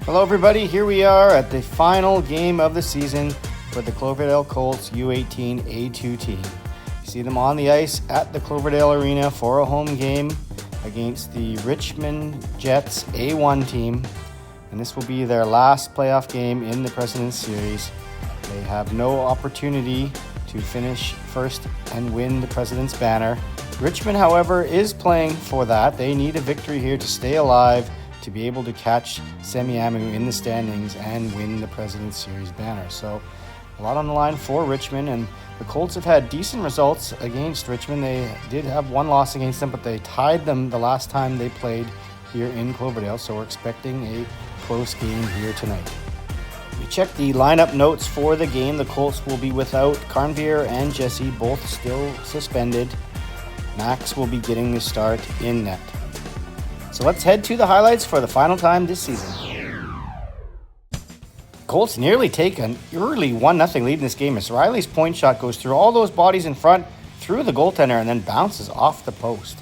Hello everybody, here we are at the final game of the season for the Cloverdale Colts U18A2 team. You see them on the ice at the Cloverdale Arena for a home game against the Richmond Jets A1 team. And this will be their last playoff game in the President's Series. They have no opportunity to finish first and win the President's banner. Richmond, however, is playing for that. They need a victory here to stay alive, to be able to catch Semiahmoo in the standings and win the President's Series banner. So a lot on the line for Richmond, and the Colts have had decent results against Richmond. They did have one loss against them, but they tied them the last time they played here in Cloverdale, so we're expecting a close game here tonight. We checked the lineup notes for the game. The Colts will be without Carnvier and Jesse, both still suspended. Max will be getting the start in net. So let's head to the highlights for the final time this season. Colts nearly take an early 1-0 lead in this game as Riley's point shot goes through all those bodies in front, through the goaltender, and then bounces off the post.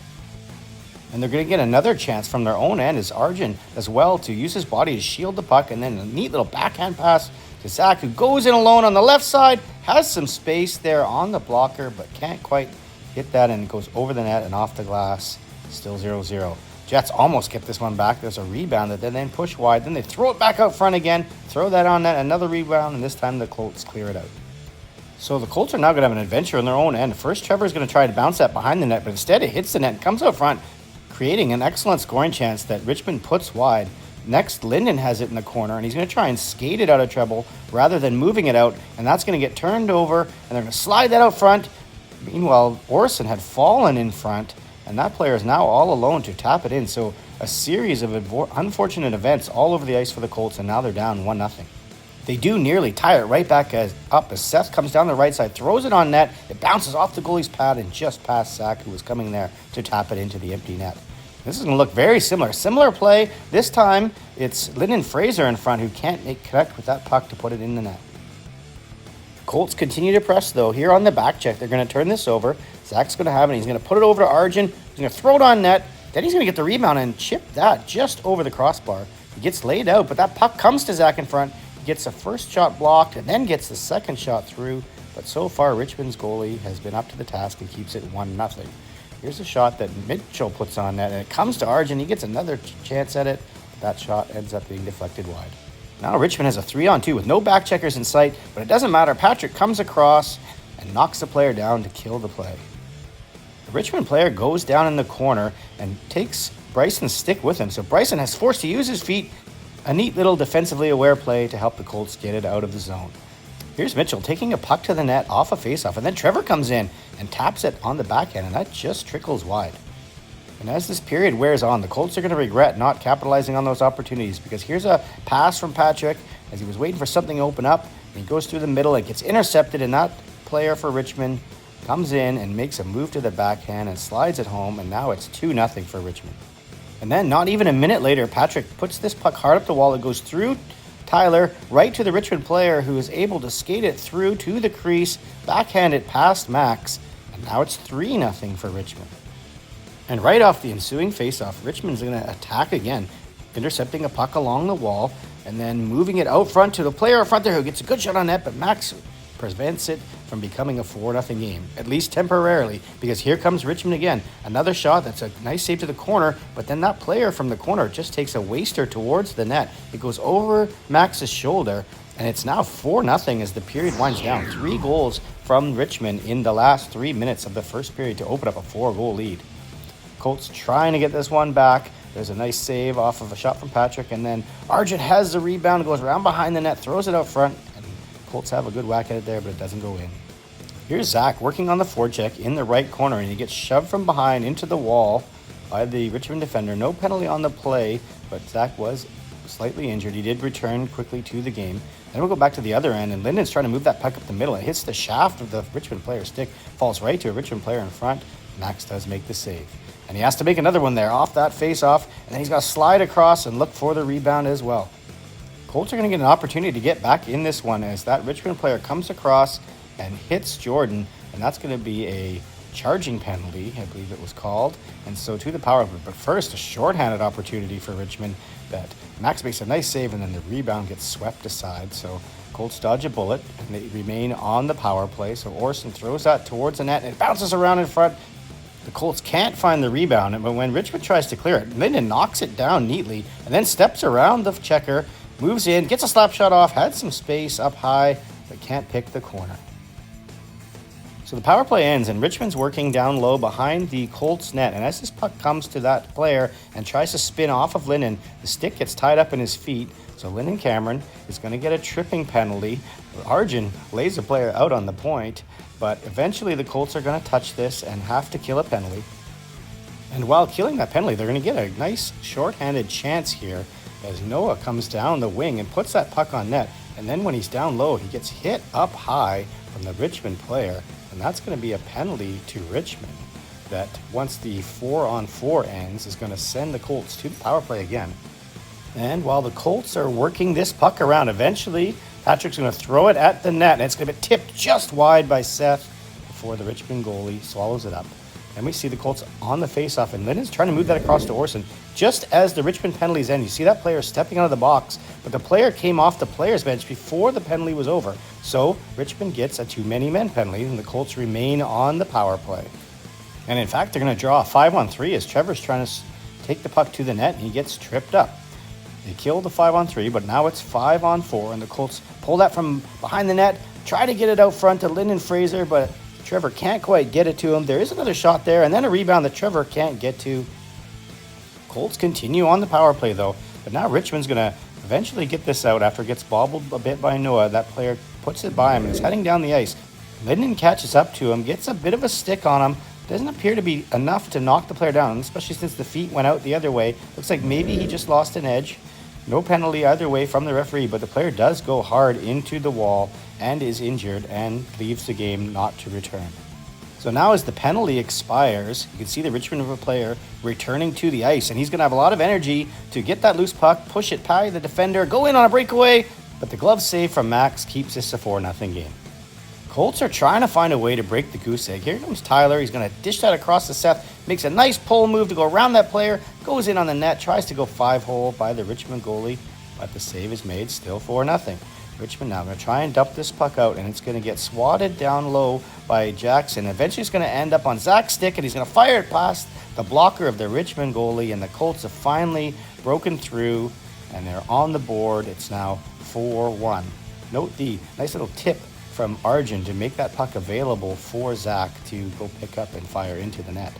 And they're going to get another chance from their own end as Arjun as well to use his body to shield the puck, and then a neat little backhand pass to Zach, who goes in alone on the left side, has some space there on the blocker, but can't quite hit that, and it goes over the net and off the glass. Still 0-0. Jets almost kept this one back. There's a rebound that they then push wide. Then they throw it back out front again. Throw that on net. Another rebound, and this time the Colts clear it out. So the Colts are now going to have an adventure on their own end. First, Trevor's going to try to bounce that behind the net, but instead it hits the net and comes out front, creating an excellent scoring chance that Richmond puts wide. Next, Linden has it in the corner, and he's going to try and skate it out of trouble rather than moving it out, and that's going to get turned over, and they're going to slide that out front. Meanwhile, Orson had fallen in front, and that player is now all alone to tap it in. So a series of unfortunate events all over the ice for the Colts, and now they're down 1-0. They do nearly tie it right back up as Seth comes down the right side, throws it on net. It bounces off the goalie's pad and just past Zach, who was coming there to tap it into the empty net. This is going to look very similar. Similar play. This time, it's Lyndon Fraser in front who can't connect with that puck to put it in the net. Colts continue to press, though. Here on the back check, they're going to turn this over. Zach's going to have it. He's going to put it over to Arjun. He's going to throw it on net. Then he's going to get the rebound and chip that just over the crossbar. He gets laid out, but that puck comes to Zach in front. He gets a first shot blocked and then gets the second shot through. But so far, Richmond's goalie has been up to the task and keeps it 1-0. Here's a shot that Mitchell puts on net, and it comes to Arjun. He gets another chance at it. That shot ends up being deflected wide. Now Richmond has a 3-on-2 with no back checkers in sight, but it doesn't matter. Patrick comes across and knocks the player down to kill the play. The Richmond player goes down in the corner and takes Bryson's stick with him, so Bryson has forced to use his feet. A neat little defensively aware play to help the Colts get it out of the zone. Here's Mitchell taking a puck to the net off a faceoff, and then Trevor comes in and taps it on the backhand, and that just trickles wide. And as this period wears on, the Colts are going to regret not capitalizing on those opportunities, because here's a pass from Patrick as he was waiting for something to open up, and he goes through the middle and gets intercepted, and that player for Richmond comes in and makes a move to the backhand and slides it home, and now it's 2-0 for Richmond. And then not even a minute later, Patrick puts this puck hard up the wall. It goes through Tyler right to the Richmond player, who is able to skate it through to the crease, backhand it past Max, and now it's 3-0 for Richmond. And right off the ensuing faceoff, Richmond's going to attack again, intercepting a puck along the wall and then moving it out front to the player up front there who gets a good shot on net, but Max prevents it from becoming a 4-0 game, at least temporarily, because here comes Richmond again. Another shot that's a nice save to the corner, but then that player from the corner just takes a waster towards the net. It goes over Max's shoulder, and it's now 4-0 as the period winds down. 3 goals from Richmond in the last 3 minutes of the first period to open up a 4-goal lead. Colts trying to get this one back. There's a nice save off of a shot from Patrick, and then Arjun has the rebound, goes around behind the net, throws it out front, and Colts have a good whack at it there, but it doesn't go in. Here's Zach working on the forecheck in the right corner, and he gets shoved from behind into the wall by the Richmond defender. No penalty on the play, but Zach was slightly injured. He did return quickly to the game. Then we'll go back to the other end, and Linden's trying to move that puck up the middle. It hits the shaft of the Richmond player's stick, falls right to a Richmond player in front. Max does make the save. And he has to make another one there off that face-off, and then he's got to slide across and look for the rebound as well. Colts are going to get an opportunity to get back in this one as that Richmond player comes across and hits Jordan, and that's going to be a charging penalty, I believe it was called, and so to the power play. But first, a shorthanded opportunity for Richmond that Max makes a nice save, and then the rebound gets swept aside. So Colts dodge a bullet, and they remain on the power play. So Orson throws that towards the net, and it bounces around in front. The Colts can't find the rebound, but when Richmond tries to clear it, Linden knocks it down neatly, and then steps around the checker, moves in, gets a slap shot off, had some space up high, but can't pick the corner. So the power play ends, and Richmond's working down low behind the Colts net. And as this puck comes to that player and tries to spin off of Linden, the stick gets tied up in his feet. So Linden Cameron is going to get a tripping penalty. Arjun lays the player out on the point, but eventually the Colts are going to touch this and have to kill a penalty. And while killing that penalty, they're going to get a nice shorthanded chance here as Noah comes down the wing and puts that puck on net. And then when he's down low, he gets hit up high from the Richmond player. And that's going to be a penalty to Richmond that, once the 4-on-4 ends, is going to send the Colts to the power play again. And while the Colts are working this puck around, eventually Patrick's going to throw it at the net, and it's going to be tipped just wide by Seth before the Richmond goalie swallows it up. And we see the Colts on the faceoff, and Linden's trying to move that across to Orson. Just as the Richmond penalties end, you see that player stepping out of the box, but the player came off the player's bench before the penalty was over. So Richmond gets a too-many-men penalty, and the Colts remain on the power play. And in fact, they're going to draw a 5-on-3 as Trevor's trying to take the puck to the net, and he gets tripped up. They kill the 5-on-3, but now it's 5-on-4, and the Colts pull that from behind the net, try to get it out front to Lyndon Fraser, but Trevor can't quite get it to him. There is another shot there, and then a rebound that Trevor can't get to. Colts continue on the power play, though, but now Richmond's going to eventually get this out after it gets bobbled a bit by Noah. That player puts it by him and is heading down the ice. Linden catches up to him, gets a bit of a stick on him. Doesn't appear to be enough to knock the player down, especially since the feet went out the other way. Looks like maybe he just lost an edge. No penalty either way from the referee, but the player does go hard into the wall and is injured and leaves the game not to return. So now as the penalty expires, you can see the Richmond player returning to the ice, and he's going to have a lot of energy to get that loose puck, push it by the defender, go in on a breakaway, but the glove save from Max keeps this a 4-0 game. Colts are trying to find a way to break the goose egg. Here comes Tyler. He's going to dish that across to Seth. Makes a nice pull move to go around that player. Goes in on the net. Tries to go 5-hole by the Richmond goalie. But the save is made. Still 4-0. Richmond now going to try and dump this puck out. And it's going to get swatted down low by Jackson. Eventually it's going to end up on Zach's stick. And he's going to fire it past the blocker of the Richmond goalie. And the Colts have finally broken through. And they're on the board. It's now 4-1. Note the nice little tip from Arjun to make that puck available for Zach to go pick up and fire into the net.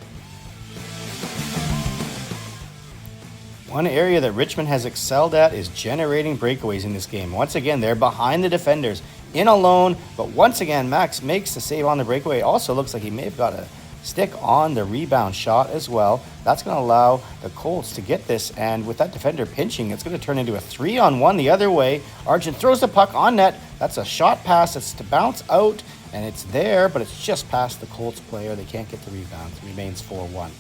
One area that Richmond has excelled at is generating breakaways in this game. Once again, they're behind the defenders, in alone, but once again, Max makes the save on the breakaway. Also looks like he may have got a stick on the rebound shot as well. That's going to allow the Colts to get this, and with that defender pinching, it's going to turn into a 3-on-1 the other way. Arjun throws the puck on net. That's a shot pass. It's to bounce out, and it's there, but it's just past the Colts player. They can't get the rebound. It remains 4-1.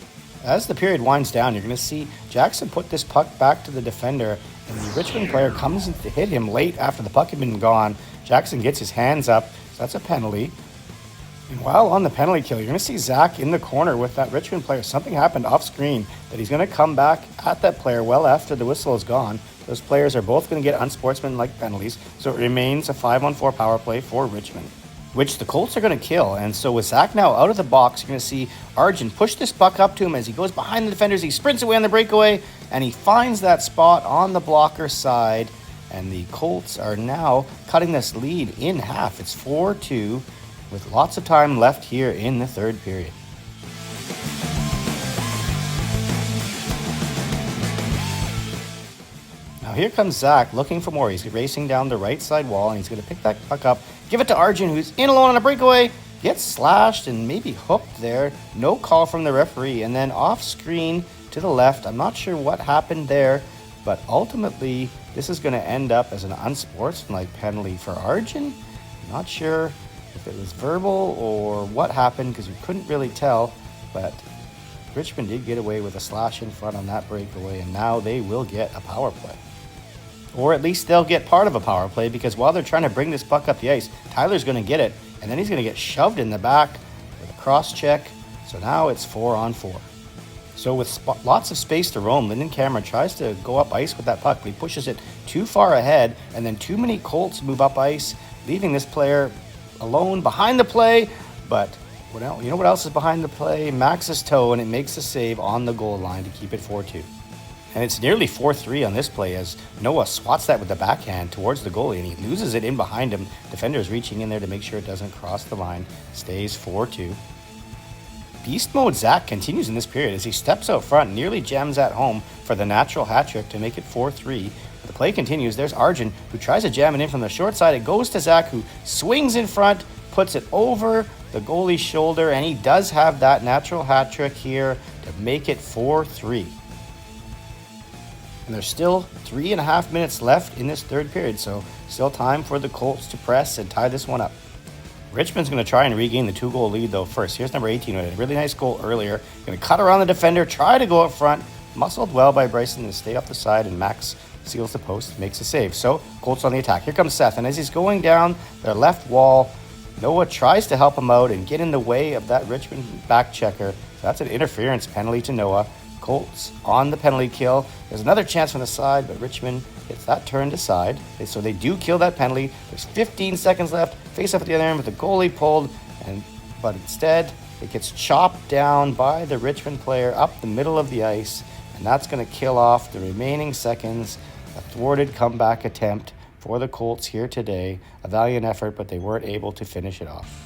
As the period winds down, you're going to see Jackson put this puck back to the defender, and the Richmond player comes in to hit him late after the puck had been gone. Jackson gets his hands up, so that's a penalty. And while on the penalty kill, you're going to see Zach in the corner with that Richmond player. Something happened off screen that he's going to come back at that player well after the whistle is gone. Those players are both going to get unsportsmanlike penalties, so it remains a 5-on-4 power play for Richmond, which the Colts are going to kill. And so with Zach now out of the box, you're going to see Arjun push this puck up to him as he goes behind the defenders. He sprints away on the breakaway, and he finds that spot on the blocker side. And the Colts are now cutting this lead in half. It's 4-2 with lots of time left here in the third period. Now here comes Zach looking for more. He's racing down the right side wall, and he's going to pick that puck up, give it to Arjun, who's in alone on a breakaway, gets slashed and maybe hooked there. No call from the referee, and then off screen to the left. I'm not sure what happened there, but ultimately this is going to end up as an unsportsmanlike penalty for Arjun. I'm not sure if it was verbal or what happened because we couldn't really tell, but Richmond did get away with a slash in front on that breakaway, and now they will get a power play. Or at least they'll get part of a power play, because while they're trying to bring this puck up the ice, Tyler's going to get it, and then he's going to get shoved in the back with a cross check So now it's 4-on-4. So with lots of space to roam, Lyndon Cameron tries to go up ice with that puck, but he pushes it too far ahead, and then too many Colts move up ice, leaving this player alone behind the play. But you know what else is behind the play? Max's toe, and it makes a save on the goal line to keep it 4-2. And it's nearly 4-3 on this play as Noah swats that with the backhand towards the goalie, and he loses it in behind him. Defender's reaching in there to make sure it doesn't cross the line. Stays 4-2. Beast mode Zach continues in this period as he steps out front and nearly jams that home for the natural hat trick to make it 4-3. The play continues. There's Arjun, who tries to jam it in from the short side. It goes to Zach, who swings in front, puts it over the goalie's shoulder, and he does have that natural hat trick here to make it 4-3. And there's still 3.5 minutes left in this third period, so still time for the Colts to press and tie this one up. Richmond's going to try and regain the 2-goal lead, though, first. Here's number 18 with a really nice goal earlier. Going to cut around the defender, try to go up front. Muscled well by Bryson to stay off the side, and Max seals the post, makes a save. So, Colts on the attack. Here comes Seth, and as he's going down their left wall, Noah tries to help him out and get in the way of that Richmond back checker. So that's an interference penalty to Noah. Colts on the penalty kill. There's another chance from the side, but Richmond gets that turned aside. So they do kill that penalty. There's 15 seconds left. Face up at the other end with the goalie pulled, but instead it gets chopped down by the Richmond player up the middle of the ice, and that's going to kill off the remaining seconds. A thwarted comeback attempt for the Colts here today. A valiant effort, but they weren't able to finish it off.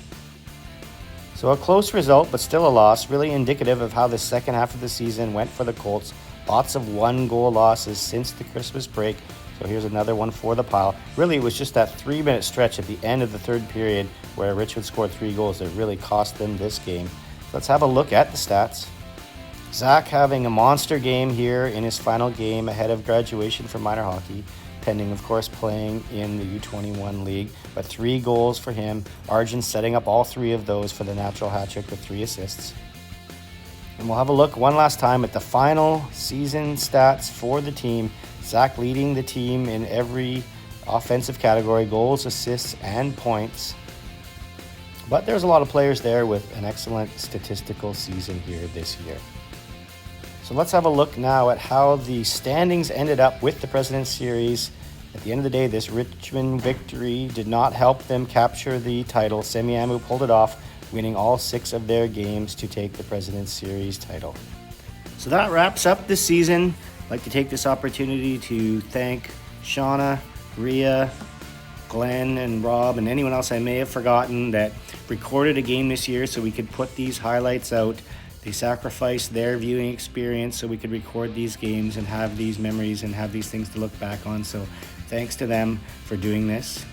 So a close result, but still a loss, really indicative of how the second half of the season went for the Colts. Lots of 1-goal losses since the Christmas break. So here's another one for the pile. Really, it was just that 3-minute stretch at the end of the third period where Richmond scored 3 goals that really cost them this game. Let's have a look at the stats. Zach having a monster game here in his final game ahead of graduation from minor hockey, pending, of course, playing in the U21 league. But 3 goals for him. Arjun setting up all 3 of those for the natural hat trick with 3 assists. And we'll have a look one last time at the final season stats for the team. Zach leading the team in every offensive category, goals, assists, and points. But there's a lot of players there with an excellent statistical season here this year. So let's have a look now at how the standings ended up with the President's Series. At the end of the day, this Richmond victory did not help them capture the title. Semiahmoo pulled it off, winning all 6 of their games to take the President's Series title. So that wraps up the season. I'd like to take this opportunity to thank Shauna, Rhea, Glenn, and Rob, and anyone else I may have forgotten that recorded a game this year so we could put these highlights out. They sacrificed their viewing experience so we could record these games and have these memories and have these things to look back on. So thanks to them for doing this.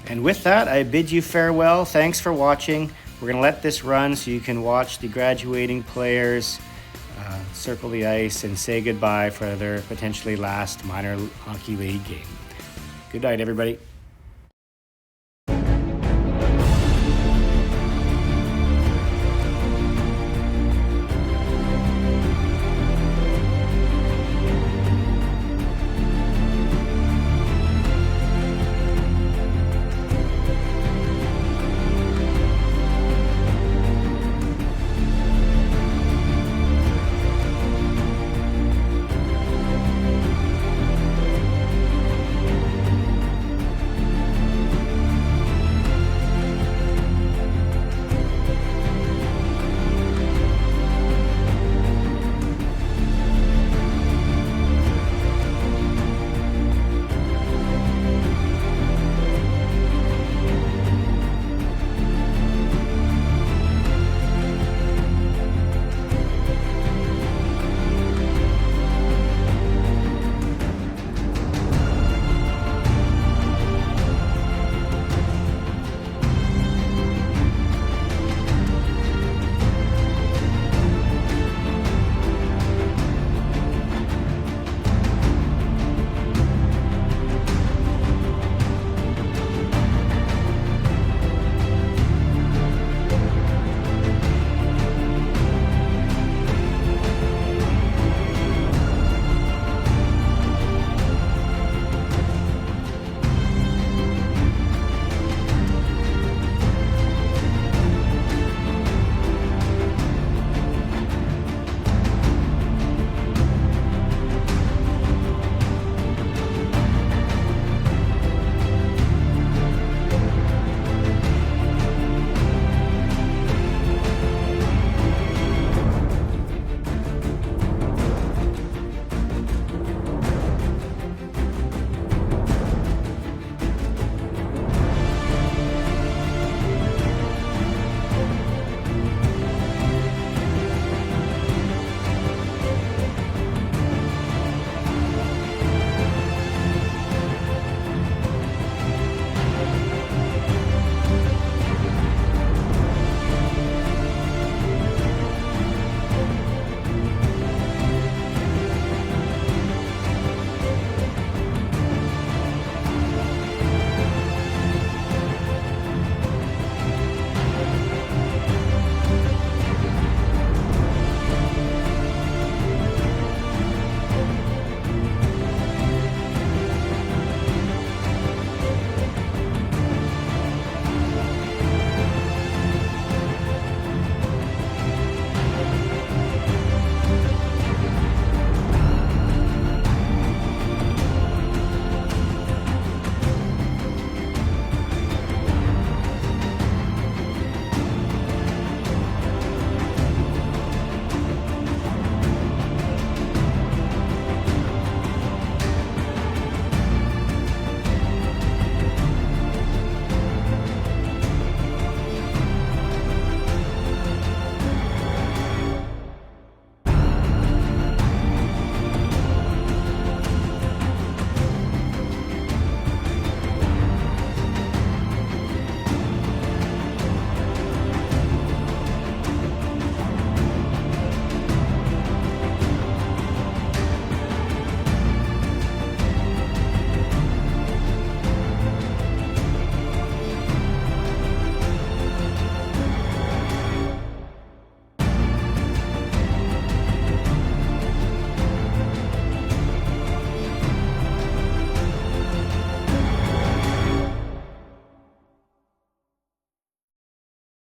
And with that, I bid you farewell. Thanks for watching. We're going to let this run so you can watch the graduating players circle the ice and say goodbye for their potentially last minor hockey league game. Good night, everybody.